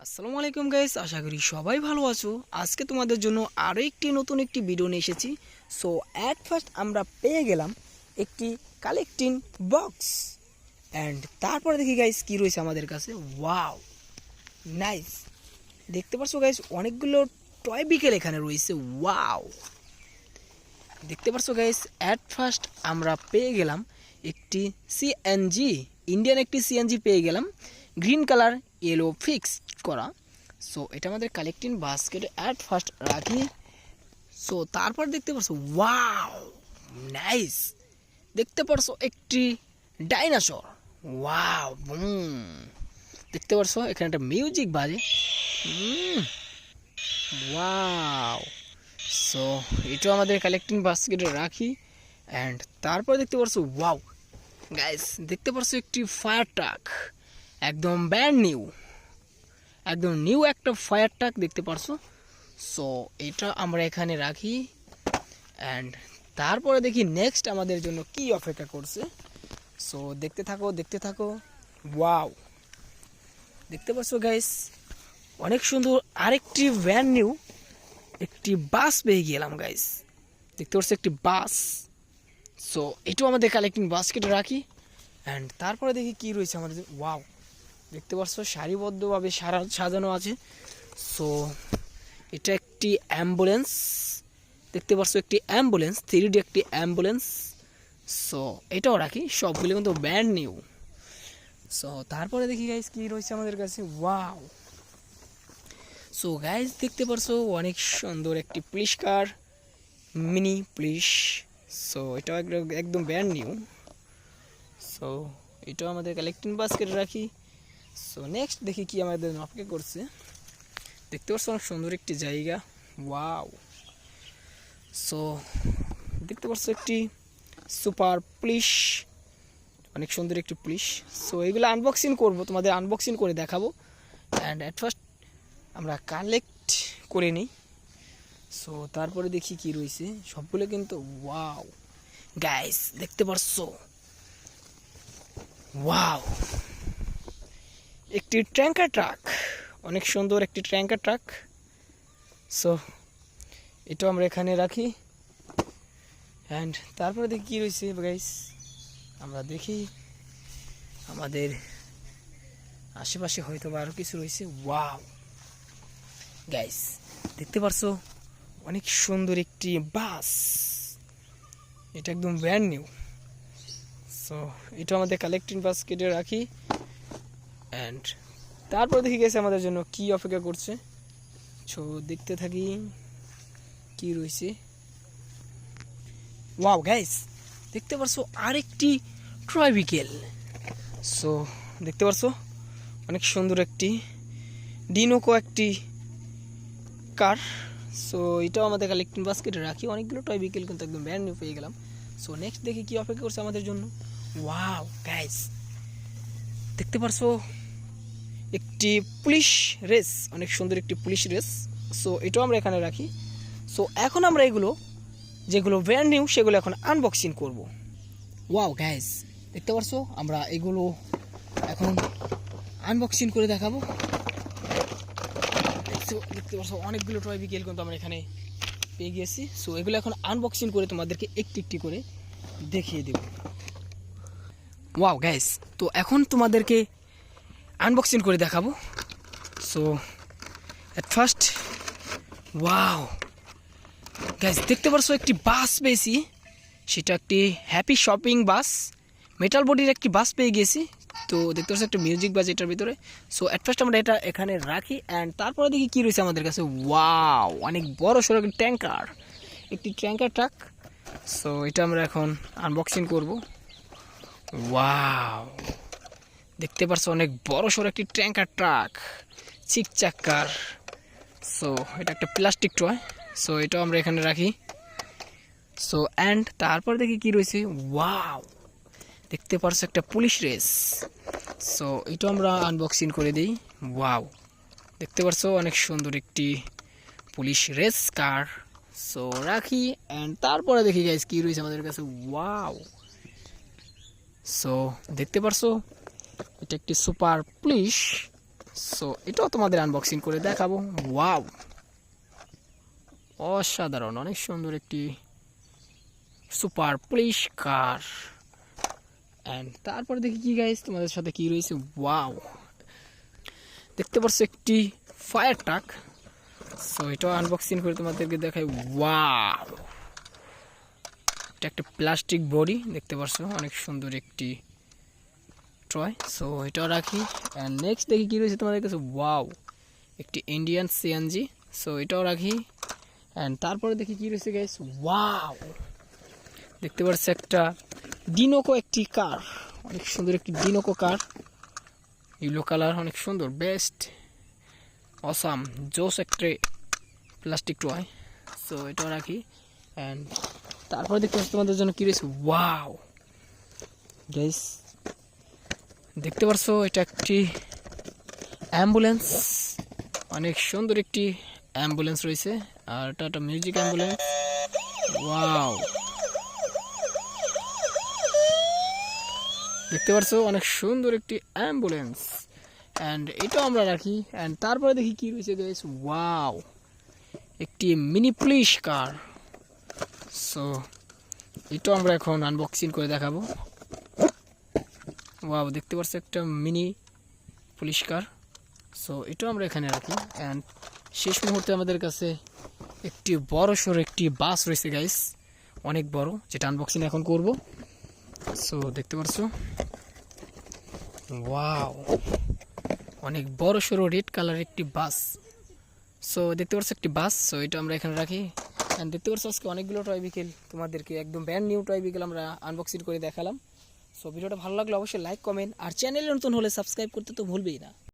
আসসালামু আলাইকুম গাইস, আশা করি সবাই ভালো আছো। আজকে তোমাদের জন্য আরও একটি নতুন ভিডিও নিয়ে এসেছি। সো অ্যাট ফার্স্ট আমরা পেয়ে গেলাম একটি কালেক্টিং বক্স অ্যান্ড তারপরে দেখি গাইস কি রয়েছে আমাদের কাছে। Wow, nice. দেখতে পাচ্ছ গাইস অনেকগুলো টয় বিকেল এখানে রয়েছে। ওয়াও, দেখতে পাচ্ছ গাইস অ্যাট ফার্স্ট আমরা পেয়ে গেলাম একটি সিএনজি, ইন্ডিয়ান একটি সিএনজি পেয়ে গেলাম, গ্রিন কালার ইয়েলো ফিক্সড করা। সো এটা আমাদের কালেক্টিং বাস্কেটে অ্যাট ফার্স্ট রাখি। সো তারপর দেখতে পারছো ওয়াও, নাইস। দেখতে পারছো একটি ডাইনোসর। Wow, broom. দেখতে পারছো এখানে একটা মিউজিক বাজে। ওয়াও। সো এটা আমাদের কালেক্টিং বাস্কেটে রাখি অ্যান্ড তারপর দেখতে পারছো ওয়াও গাইস, দেখতে পারছো একটি ফায়ার ট্রাক, একদম ব্র্যান্ড নিউ, একদম নিউ একটা ফায়ার ট্রাক দেখতে পারছো। সো এটা আমরা এখানে রাখি অ্যান্ড তারপরে দেখি নেক্সট আমাদের জন্য কি অপেক্ষা করছে। সো দেখতে থাকো দেখতে থাকো। ওয়াও, দেখতে পাচ্ছ গাইস অনেক সুন্দর আরেকটি ব্র্যান্ড নিউ একটি বাস পেয়ে গেলাম গাইস। দেখতে পাচ্ছ একটি বাস। সো এটাও আমাদের কালেক্টিং বাস্কেটে রাখি অ্যান্ড তারপরে দেখি কি রয়েছে আমাদের। ওয়াও, দেখতে পাচ্ছ সারিবদ্ধভাবে সাজানো আছে। সো এটা একটি অ্যাম্বুলেন্স, দেখতে পাচ্ছ একটি অ্যাম্বুলেন্স, 3D একটি অ্যাম্বুলেন্স। সো এটাও রাখি, সবগুলো কিন্তু ব্র্যান্ড নিউ। সো তারপরে দেখি গাইস কি রয়েছে আমাদের কাছে। ওয়াও, সো গাইস দেখতে পাচ্ছ অনেক সুন্দর একটি পুলিশ কার, মিনি পুলিশ। সো এটাও একদম ব্র্যান্ড নিউ। সো এটাও আমাদের কালেক্টিং বাস্কেটে রাখি। সো নেক্সট দেখি কি আমাদের অপেক্ষা করছে। দেখতে পাচ্ছ অনেক সুন্দর একটি জায়গা। ওয়াও, সো দেখতে পাচ্ছ একটি সুপার পুলিশ, অনেক সুন্দর একটি পুলিশ। সো এগুলো আনবক্সিং করব, তোমাদের আনবক্সিং করে দেখাবো অ্যান্ড অ্যাট ফার্স্ট আমরা কালেক্ট করে নিই। সো তারপরে দেখি কি রয়েছে সবগুলো কিন্তু। ওয়াও গাইস, দেখতে পাচ্ছ ওয়াও একটি ট্যাঙ্কার ট্রাক, অনেক সুন্দর একটি ট্যাঙ্কার ট্রাক। সো এটাও আমরা এখানে রাখি অ্যান্ড তারপরে দেখি কী রয়েছে গাইস। আমরা দেখি আমাদের আশেপাশে হয়তো বা আরও কিছু রয়েছে। ওয়াও গাইস, দেখতে পারছো অনেক সুন্দর একটি বাস, এটা একদম ব্র্যান্ড নিউ। সো এটা আমাদের কালেক্টিং বাস্কেটে রাখি অ্যান্ড তারপর দেখি গেছে আমাদের জন্য কি অপেক্ষা করছে। সো দেখতে থাকি কি রয়েছে। ওয়াও গাইস, দেখতে পারছো আরেকটি ট্রাইবিকেল। সো দেখতে পারছো অনেক সুন্দর একটি ডিনোকো একটি কার। সো এটাও আমাদের কালেক্টিং বাস্কেটে রাখি। অনেকগুলো ট্রাইবিকেল কিন্তু একদম ব্র্যান্ড নিউ পেয়ে গেলাম। সো নেক্সট দেখি কি অপেক্ষা করছে আমাদের জন্য। ওয়াও গাইস, দেখতে পারছো একটি পুলিশ রেস, অনেক সুন্দর একটি পুলিশ রেস। সো এটাও আমরা এখানে রাখি। সো এখন আমরা এগুলো যেগুলো ব্র্যান্ড নিউ সেগুলো এখন আনবক্সিং করব। ওয়াও গাইস, দেখতে পারছো আমরা এগুলো এখন আনবক্সিং করে দেখাবো। দেখতে পারছো অনেকগুলো টয় বিকেল কিন্তু আমরা এখানে পেয়ে গিয়েছি। সো এগুলো এখন আনবক্সিং করে তোমাদেরকে একটি একটি করে দেখিয়ে দেব। ওয়াও গাইস, তো এখন তোমাদেরকে আনবক্সিং করে দেখাবো। So at first wow guys, দেখতে পারছো একটি বাস পেয়েছি, সেটা একটি হ্যাপি শপিং বাস, মেটাল বডির একটি বাস পেয়ে গেছি। তো দেখতে পাচ্ছ একটা মিউজিক বাজে এটার ভিতরে। সো অ্যাট ফার্স্ট আমরা এটা এখানে রাখি অ্যান্ড তারপরে দেখি কী রয়েছে আমাদের কাছে। ওয়াও, অনেক বড় সড়ো একটি ট্যাঙ্কার, একটি ট্যাঙ্কার ট্রাক। সো এটা আমরা এখন আনবক্সিং করব। ওয়াও, দেখতে পাচ্ছ অনেক বড় সড়ো একটি ট্যাঙ্কার ট্রাক, চিক চাক্কার। সো এটা একটা প্লাস্টিক টয়। সো এটাও আমরা এখানে রাখি। সো অ্যান্ড তারপর দেখি কি রয়েছে। ওয়াও, দেখতে পারছো একটা পুলিশ রেস। সো এটা আমরা আনবক্সিং করে দিই। ওয়াও, দেখতে পারছো অনেক সুন্দর একটি পুলিশ রেস কার। সো রাখি অ্যান্ড তারপরে দেখি গাইস কি রয়েছে আমাদের কাছে। ওয়াও, সো দেখতে পারছো এটা একটি সুপার পুলিশ সো এটাও তোমাদের আনবক্সিং করে দেখাবো। ওয়াও, অসাধারণ, অনেক সুন্দর একটি সুপার পুলিশ কার। অ্যান্ড তারপরে দেখি কি গাইস তোমাদের সাথে কি রয়েছে। ওয়াও, দেখতে পাচ্ছ একটি ফায়ার ট্রাক। সো এটাও আনবক্সিং করে তোমাদেরকে দেখাই। ওয়াও, এটা একটা প্লাস্টিক বডি দেখতে পাচ্ছ, অনেক সুন্দর একটি টয়। সো এটাও রাখি। অ্যান্ড নেক্সট দেখি কি রয়েছে তোমাদের কাছে। ওয়াও, একটি ইন্ডিয়ান সিএনজি। সো এটাও রাখি। অ্যান্ড তারপরে দেখি কি রয়েছে গাইস। ওয়াও, দেখতে পাচ্ছ একটা ডিনোকো একটি কার, অনেক সুন্দর একটি ডিনোকো কার, ইয়েলো কালার, অনেক সুন্দর, বেস্ট অসাম জোস একটা প্লাস্টিক টয়। সো এটাও রাখি। অ্যান্ড তারপরে দেখতে পাচ্ছ তোমাদের জন্য কি রয়েছে। ওয়াও গাইস, দেখতে পাচ্ছ এটা একটি অ্যাম্বুলেন্স, অনেক সুন্দর একটি অ্যাম্বুলেন্স রয়েছে, আর এটা একটা মিউজিক অ্যাম্বুলেন্স। ওয়াও, দেখতে পাচ্ছ অনেক সুন্দর একটি অ্যাম্বুলেন্স। অ্যান্ড এটাও আমরা রাখি। অ্যান্ড তারপরে দেখি কি রয়েছে গাইস। ওয়াও, একটি মিনি পুলিশ কার। সো এটাও আমরা এখন আনবক্সিং করে দেখাবো। ওয়াও, দেখতে পাচ্ছ একটা মিনি পুলিশ কার। সো এটাও আমরা এখানে রাখি। অ্যান্ড শেষ মুহূর্তে আমাদের কাছে একটি বড় সড়ো একটি বাস রয়েছে গাইস, অনেক বড়, যেটা আনবক্সিং এখন করব। সো দেখতে পাচ্ছ, ওয়াও, অনেক বড় সড়ো রেড কালার একটি বাস। সো দেখতে পাচ্ছ একটি বাস। সো এটা আমরা এখানে রাখি। অ্যান্ড দেখতে পাচ্ছ আজকে অনেকগুলো টয় বিকেল তোমাদেরকে একদম ব্র্যান্ড নিউ টয় বিকেল আমরা আনবক্সিং করে দেখালাম। সো ভিডিওটা ভালো লাগলে অবশ্যই লাইক, কমেন্ট, আর চ্যানেলে নতুন হলে সাবস্ক্রাইব করতে তো ভুলবেই না।